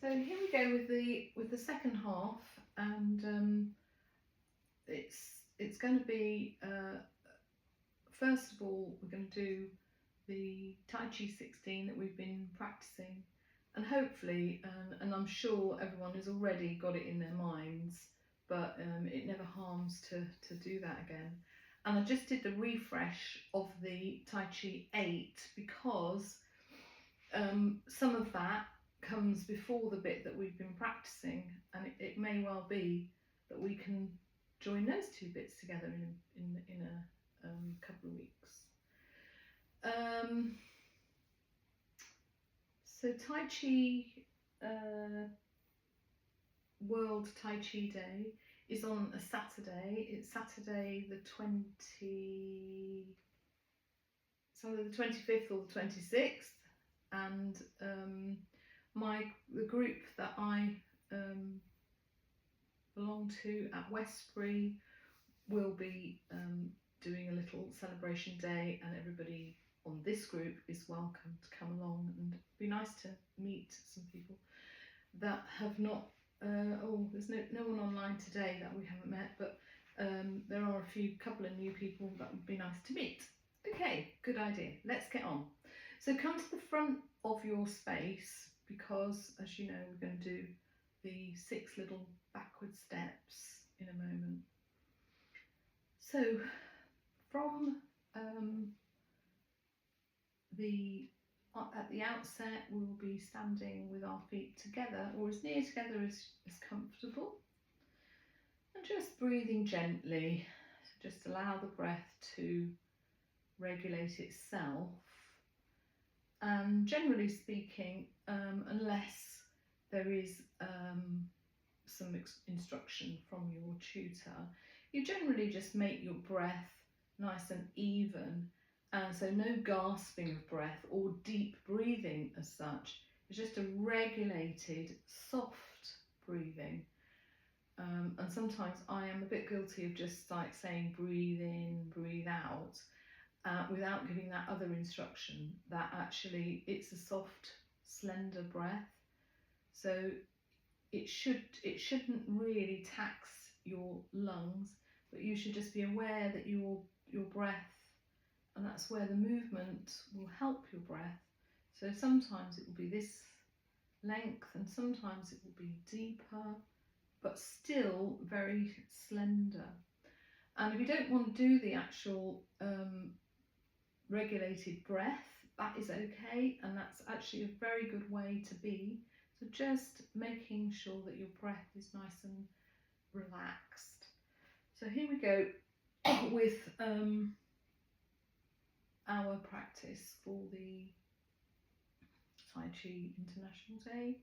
So here we go with the second half, and it's going to be first of all we're going to do the Tai Chi 16 that we've been practicing, and hopefully, and I'm sure everyone has already got it in their minds, but it never harms to do that again. And I just did the refresh of the Tai Chi 8 because some of that comes before the bit that we've been practicing, and it may well be that we can join those two bits together in a couple of weeks. So Tai Chi World Tai Chi Day is on a Saturday. It's Saturday the 25th or the 26th, and the group that I belong to at Westbury will be doing a little celebration day, and everybody on this group is welcome to come along, and it'd be nice to meet some people that have not there's no one online today that we haven't met, but there are a couple of new people that would be nice to meet. Okay, good idea. Let's get on. So come to the front of your space, because as you know, we're going to do the 6 little backward steps in a moment. So from at the outset, we'll be standing with our feet together, or as near together as comfortable, and just breathing gently. So just allow the breath to regulate itself. And generally speaking, unless there is some instruction from your tutor, you generally just make your breath nice and even, and so no gasping of breath or deep breathing as such. It's just a regulated, soft breathing. And sometimes I am a bit guilty of just like saying breathe in, breathe out, without giving that other instruction that actually it's a soft, slender breath. So it shouldn't really tax your lungs, but you should just be aware that your breath, and that's where the movement will help your breath. So sometimes it will be this length, and sometimes it will be deeper, but still very slender. And if you don't want to do the actual regulated breath, that is okay, and that's actually a very good way to be. So just making sure that your breath is nice and relaxed. So here we go with our practice for the Tai Chi International Day.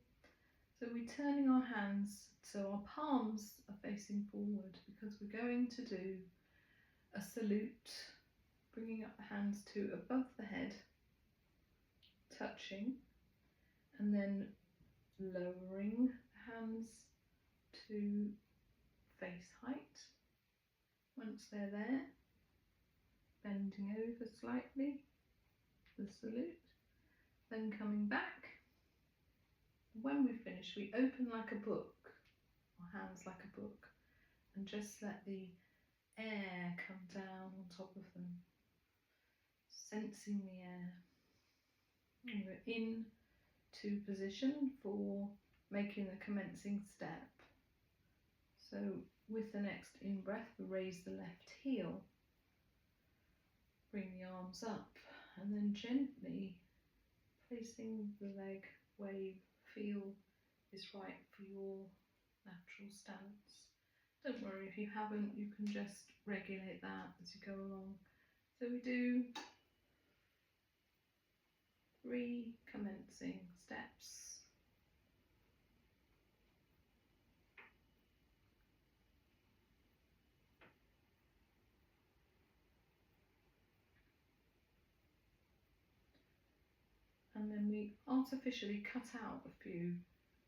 So we're turning our hands so our palms are facing forward, because we're going to do a salute, bringing up the hands to above the head, touching, and then lowering the hands to face height. Once they're there, bending over slightly, the salute, then coming back. When we finish, we open like a book, our hands like a book, and just let the air come down on top of them, sensing the air. And we're in to position for making the commencing step. So with the next in-breath, we raise the left heel, bring the arms up, and then gently placing the leg where you feel is right for your natural stance. Don't worry if you haven't, you can just regulate that as you go along. So we do 3 commencing steps. And then we artificially cut out a few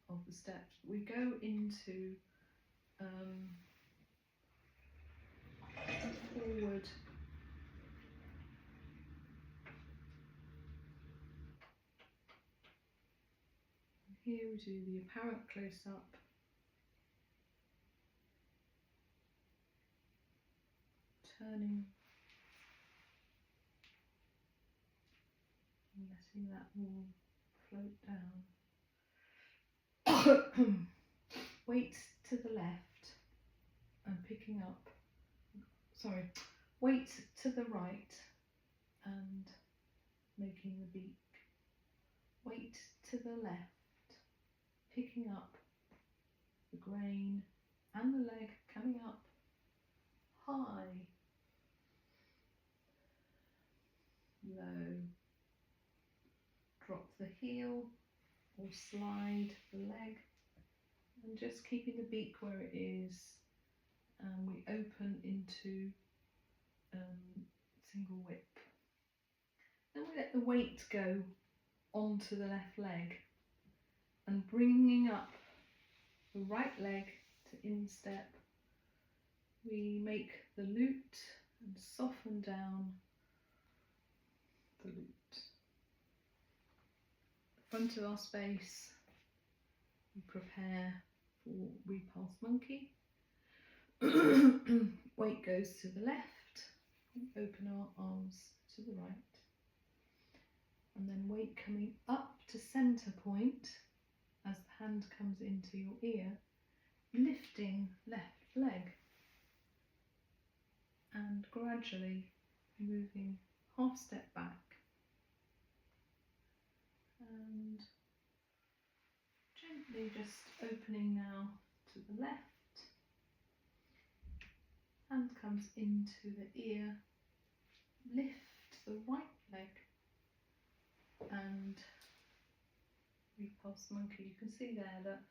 of the steps. We go into forward Here we do the apparent close-up. Turning and letting that all float down. Weight to the left and picking up, sorry, weight to the right and making the beak. Weight to the left, picking up the grain and the leg, coming up high, low, drop the heel or slide the leg and just keeping the beak where it is, and we open into single whip. Then we let the weight go onto the left leg and bringing up the right leg to instep, we make the loop and soften down the loop. The front of our space, we prepare for repulse monkey. Weight goes to the left, open our arms to the right, and then weight coming up to centre point as the hand comes into your ear, lifting left leg and gradually moving half step back and gently just opening now to the left. Hand comes into the ear, lift the right leg and repulse monkey. You can see there that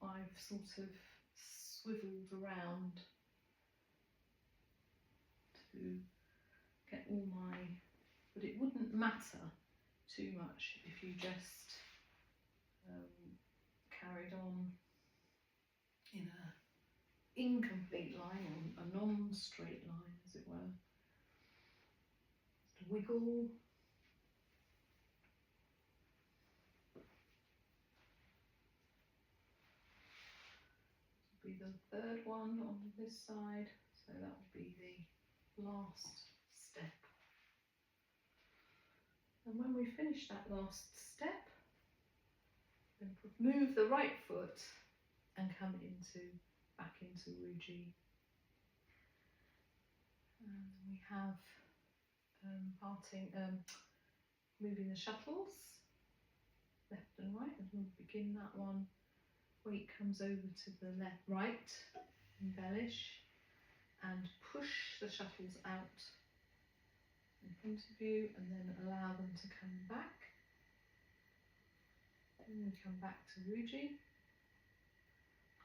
I've sort of swiveled around to get all my, but it wouldn't matter too much if you just carried on in a incomplete line, or a non-straight line as it were. Just wiggle. This will be the third one on this side, so that will be the last step. And when we finish that last step, then move the right foot and come back into Wuji. And we have moving the shuttles left and right, and we'll begin that one. Weight comes over to the left, right, embellish, and push the shuttles out in front of you, and then allow them to come back. Then we come back to Wuji.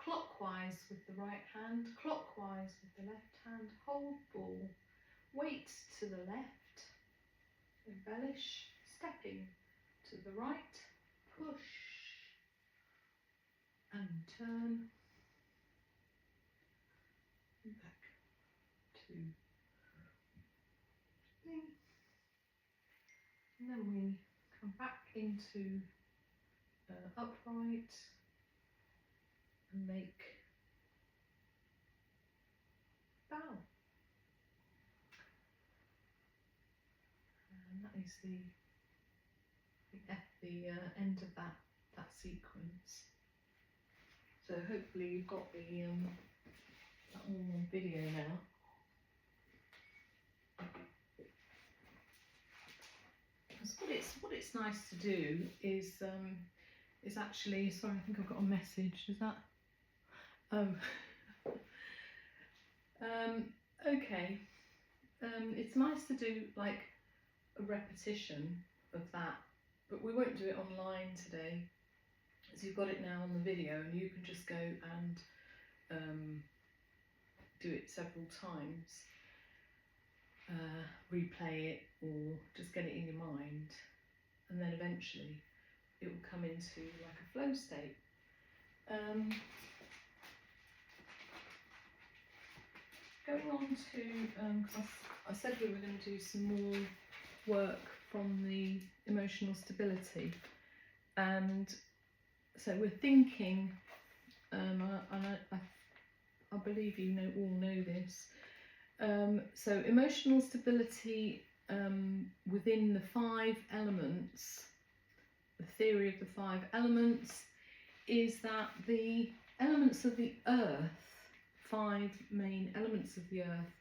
Clockwise with the right hand, clockwise with the left hand, hold ball, weight to the left, embellish, stepping to the right, push, and turn, and back to thing. And then we come back into upright and make bow. And that is the end of that sequence. So hopefully you've got that all on video now. What it's nice to do is actually, sorry, I think I've got a message. Is that? Okay. It's nice to do like a repetition of that, but we won't do it online today, as you've got it now on the video, and you can just go and do it several times, replay it, or just get it in your mind, and then eventually it will come into like a flow state. Going on to, cause I said we were going to do some more work from the emotional stability, and so we're thinking, and I believe you all know this. So emotional stability within the 5 elements, the theory of the 5 elements, is that the elements of the earth, 5 main elements of the earth,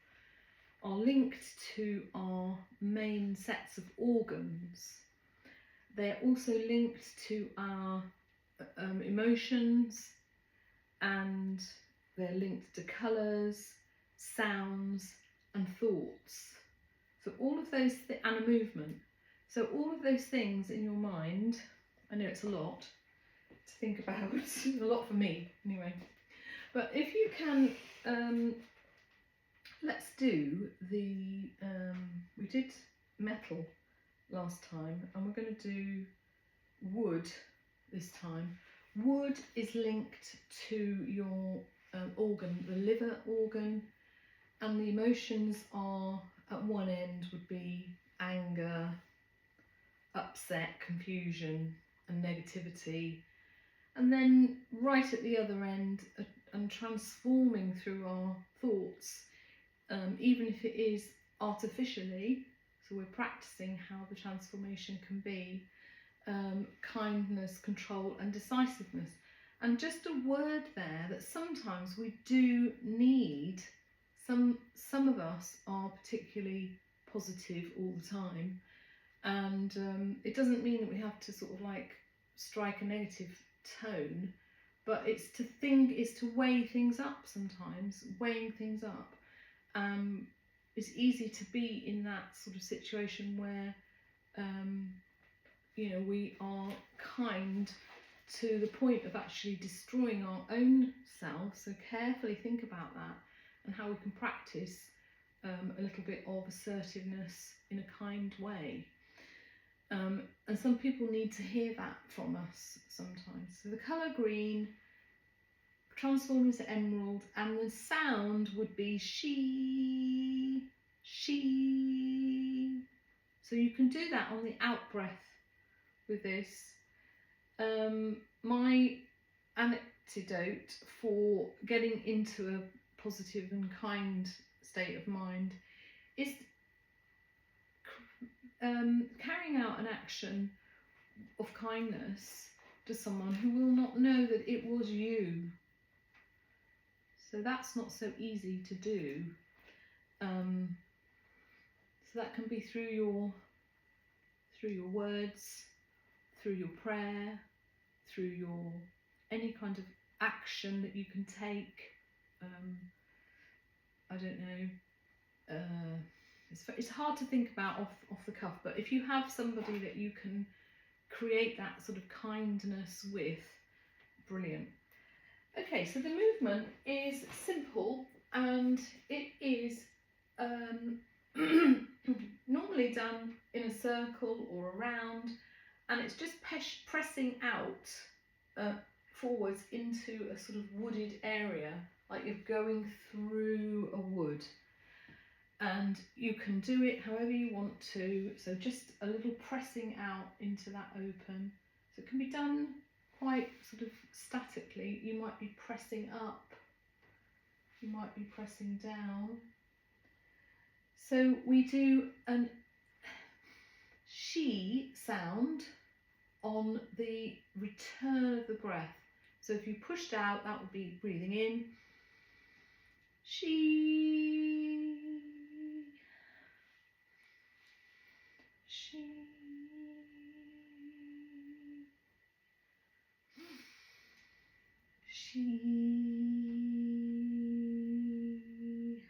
are linked to our main sets of organs. They're also linked to our emotions, and they're linked to colours, sounds and thoughts. So all of those, and a movement. So all of those things in your mind, I know it's a lot to think about, a lot for me anyway. But if you can, let's do the, we did metal last time, and we're going to do wood this time. Wood is linked to your organ, the liver organ, and the emotions are, at one end would be anger, upset, confusion and negativity, and then right at the other end, and transforming through our thoughts, even if it is artificially, so we're practicing how the transformation can be, kindness, control and decisiveness. And just a word there that sometimes we do need, some of us are particularly positive all the time, and it doesn't mean that we have to sort of like strike a negative tone, but it's to think, is to weigh things up sometimes. Weighing things up, it's easy to be in that sort of situation where you know, we are kind to the point of actually destroying our own self. So carefully think about that and how we can practice a little bit of assertiveness in a kind way. And some people need to hear that from us sometimes. So the colour green transforms to emerald, and the sound would be she. So you can do that on the out breath with this. My antidote for getting into a positive and kind state of mind is carrying out an action of kindness to someone who will not know that it was you. So that's not so easy to do. So that can be through your words, through your prayer, through your any kind of action that you can take. I don't know. It's hard to think about off the cuff, but if you have somebody that you can create that sort of kindness with, brilliant. Okay, so the movement is simple, and it is normally done in a circle or a round, and it's just pressing out forwards into a sort of wooded area, like you're going through a wood. And you can do it however you want to, so just a little pressing out into that open. So it can be done quite sort of statically. You might be pressing up, you might be pressing down. So we do an she sound on the return of the breath. So if you pushed out, that would be breathing in. She.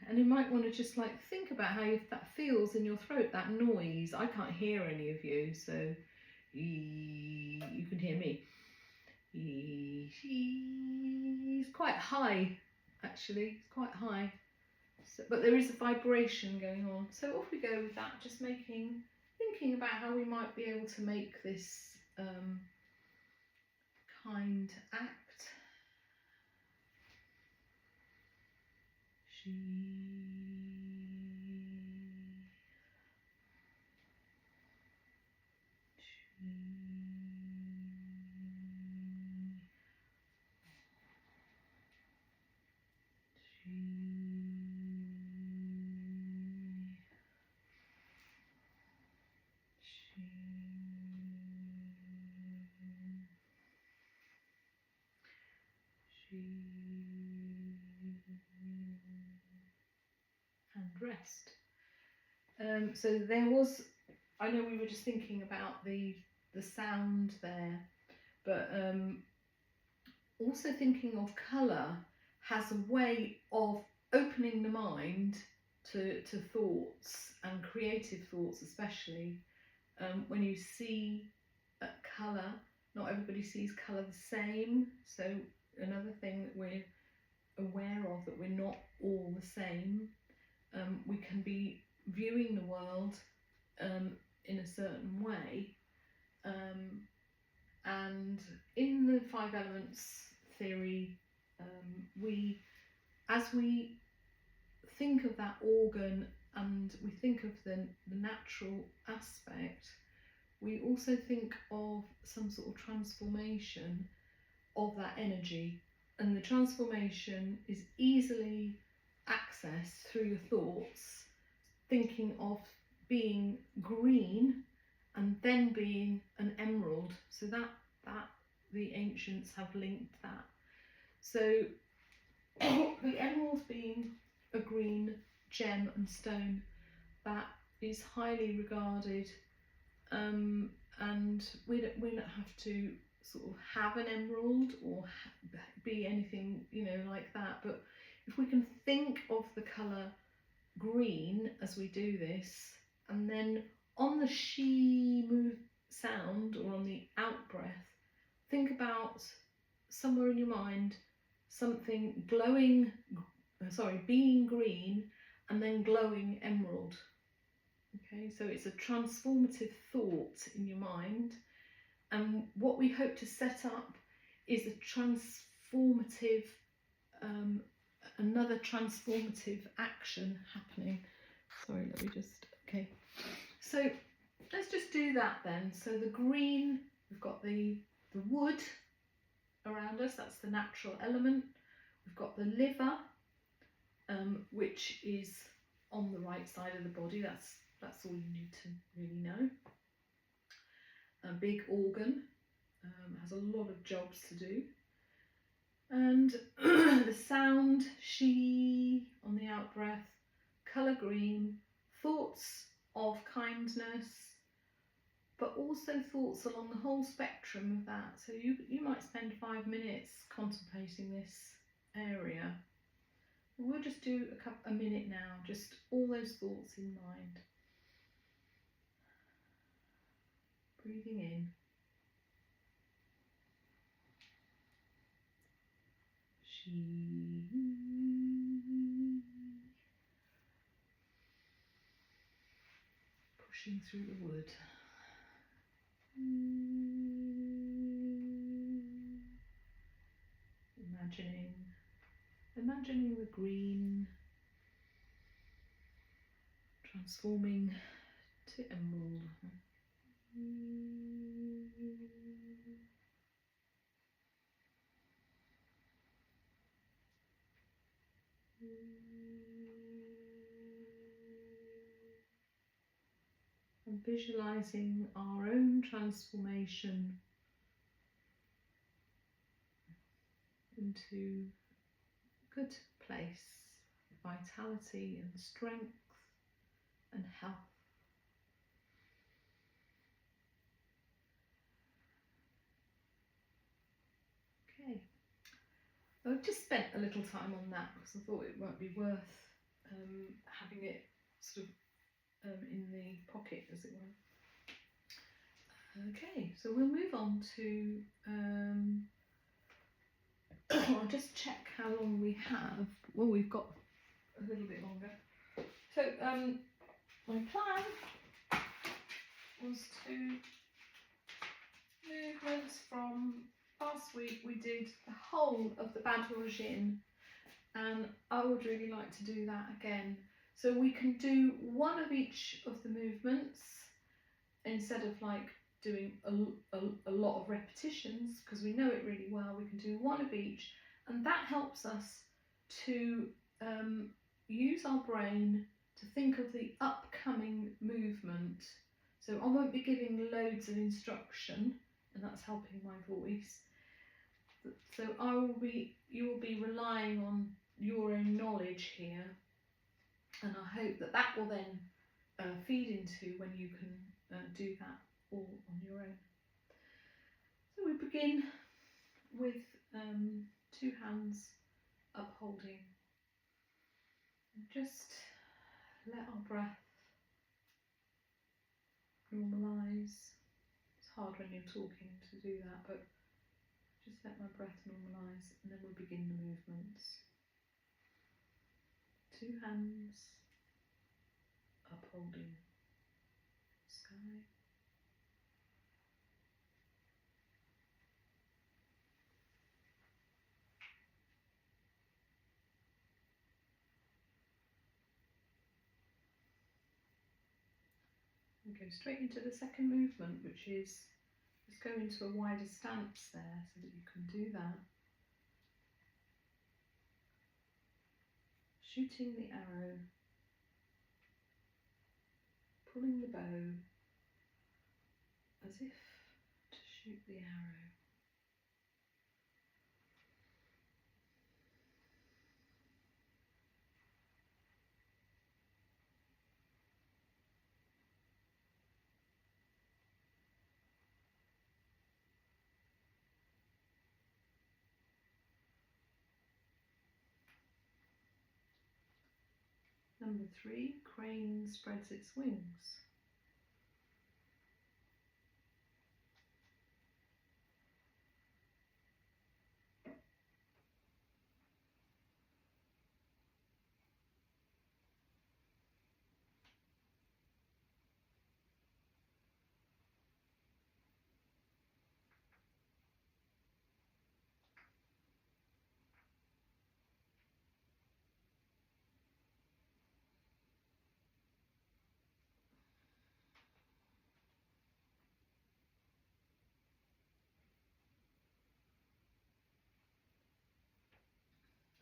And you might want to just like think about how that feels in your throat, that noise. I can't hear any of you, so you can hear me. It's quite high, actually. It's quite high, so, but there is a vibration going on. So off we go with that, just thinking about how we might be able to make this kind act. rest. So there was, I know we were just thinking about the sound there, but also thinking of colour has a way of opening the mind to thoughts, and creative thoughts especially. When you see colour, not everybody sees colour the same, so another thing that we're aware of, that we're not all the same. We can be viewing the world in a certain way, and in the five elements theory, as we think of that organ and we think of the natural aspect, we also think of some sort of transformation of that energy, and the transformation is easily accessed through your thoughts, thinking of being green and then being an emerald. So that the ancients have linked that. So the emerald being a green gem and stone that is highly regarded, and we don't have to sort of have an emerald or be anything, you know, like that, but if we can think of the colour green as we do this, and then on the she move sound, or on the out breath, think about somewhere in your mind something glowing, being green and then glowing emerald. Okay, so it's a transformative thought in your mind, and what we hope to set up is a transformative, another transformative action happening. Sorry, let me just, okay. So let's just do that then. So the green, we've got the wood around us, that's the natural element. We've got the liver, which is on the right side of the body. That's all you need to really know. A big organ, has a lot of jobs to do. And the sound, she on the out breath, colour green, thoughts of kindness, but also thoughts along the whole spectrum of that. So you might spend 5 minutes contemplating this area. We'll just do a minute now, just all those thoughts in mind. Breathing in. She. Pushing through the wood. Imagining the green transforming to emerald. And visualizing our own transformation into a good place, vitality and strength and health. Okay, I've just spent a little time on that because I thought it might be worth having it sort of in the pocket, as it were. Okay, so we'll move on to, I'll just check how long we have. Well, we've got a little bit longer. So my plan was to movements from last week. We did the whole of the Badwarijin, and I would really like to do that again. So we can do one of each of the movements instead of like doing a lot of repetitions, because we know it really well. We can do one of each, and that helps us to use our brain to think of the upcoming movement. So I won't be giving loads of instruction, and that's helping my voice. So you will be relying on your own knowledge here. And I hope that that will then feed into when you can do that all on your own. So we begin with 2 hands upholding. And just let our breath normalise. It's hard when you're talking to do that, but just let my breath normalise, and then we'll begin the movements. 2 hands upholding sky. We go straight into the second movement, which is just go into a wider stance there so that you can do that. Shooting the arrow, pulling the bow as if to shoot the arrow. Number 3, crane spreads its wings.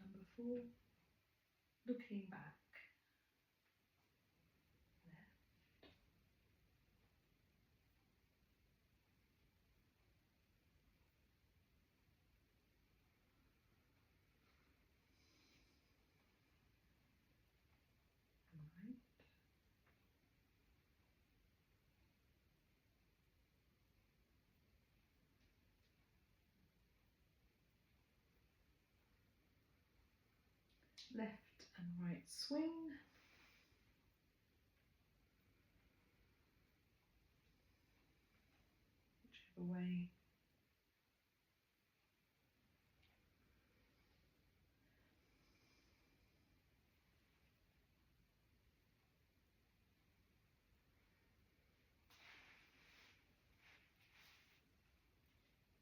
Number 4, looking back. Right. Left and right swing. Whichever way.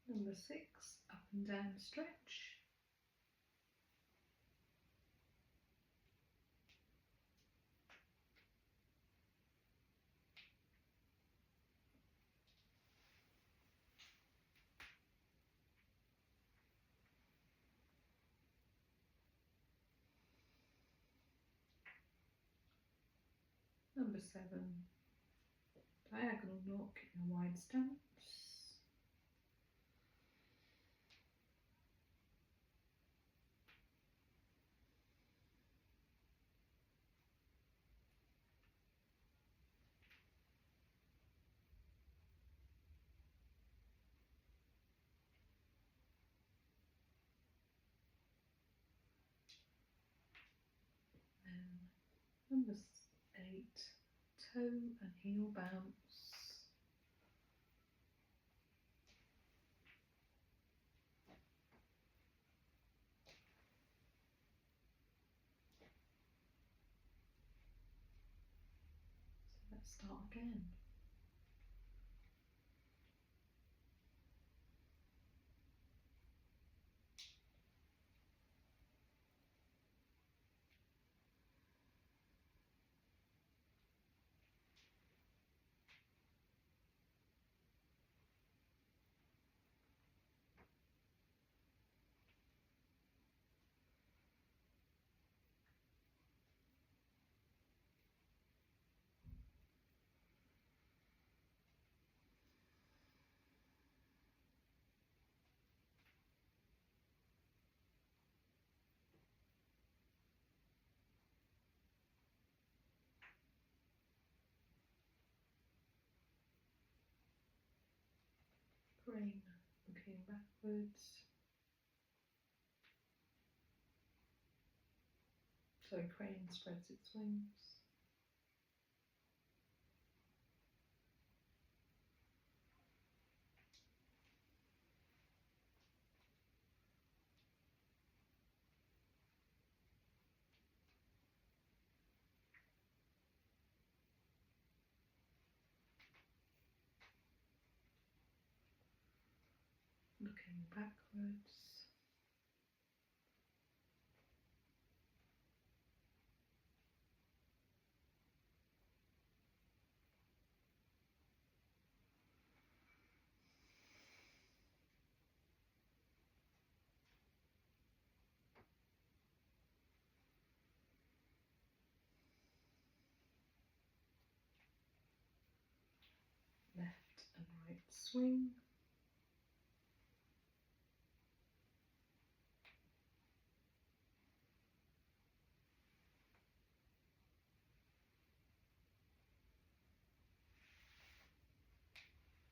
Number 6, up and down stretch. Number 7, diagonal knock in a wide stance. Number 8, toe and heel bounce. So let's start again. backwards. So crane spreads its wings. Looking backwards. Left and right swing.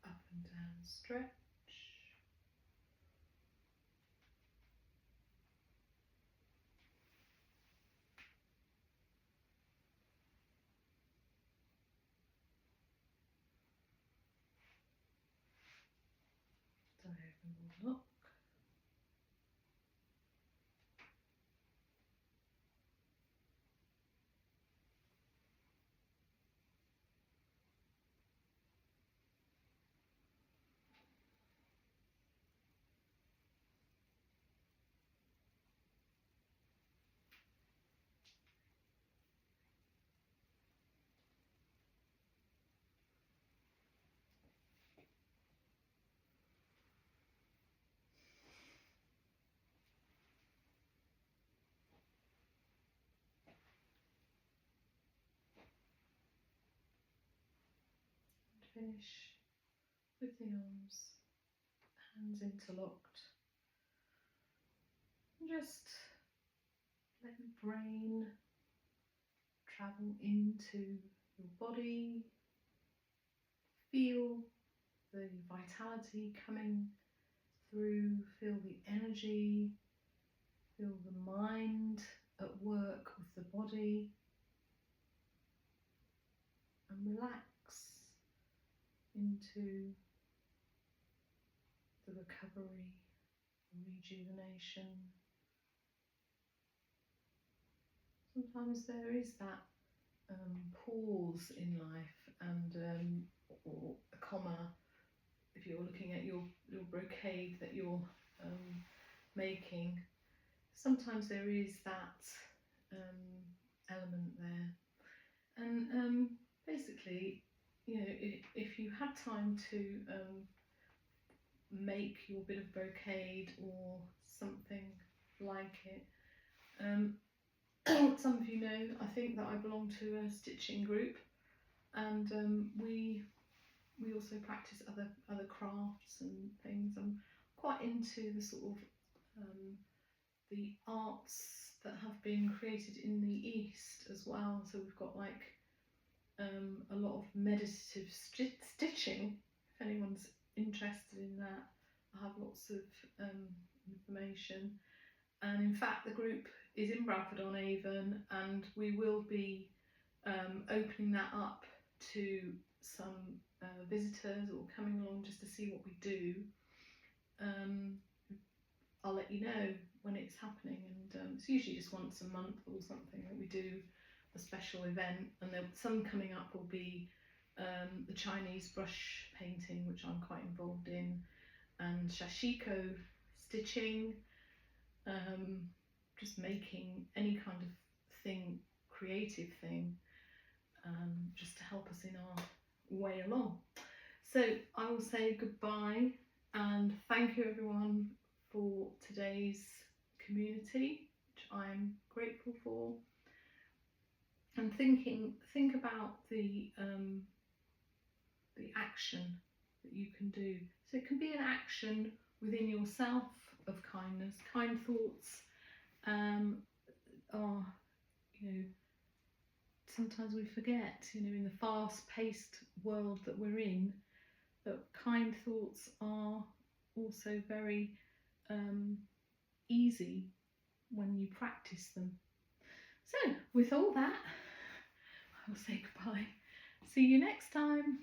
Up and down stretch. Diagonal lock. Finish with the arms, hands interlocked. And just let your brain travel into your body. Feel the vitality coming through, feel the energy, feel the mind at work with the body, and relax into the recovery, rejuvenation. Sometimes there is that pause in life, and or a comma. If you're looking at your brocade that you're making, sometimes there is that element there, and basically, you know, if you had time to make your bit of brocade or something like it. Some of you know, I think that I belong to a stitching group, and we also practice other crafts and things. I'm quite into the sort of the arts that have been created in the East as well. So we've got like a lot of meditative stitching. If anyone's interested in that, I have lots of information. And in fact, the group is in Bradford-on-Avon, and we will be opening that up to some visitors or coming along just to see what we do. I'll let you know when it's happening, and it's usually just once a month or something that we do a special event. And some coming up will be the Chinese brush painting, which I'm quite involved in, and sashiko stitching, just making any kind of thing, creative thing, just to help us in our way along. So I will say goodbye and thank you everyone for today's community, which I'm grateful for. And think about the action that you can do. So it can be an action within yourself of kindness. Kind thoughts are, you know, sometimes we forget, you know, in the fast-paced world that we're in, that kind thoughts are also very easy when you practice them. So with all that, I'll say goodbye. See you next time.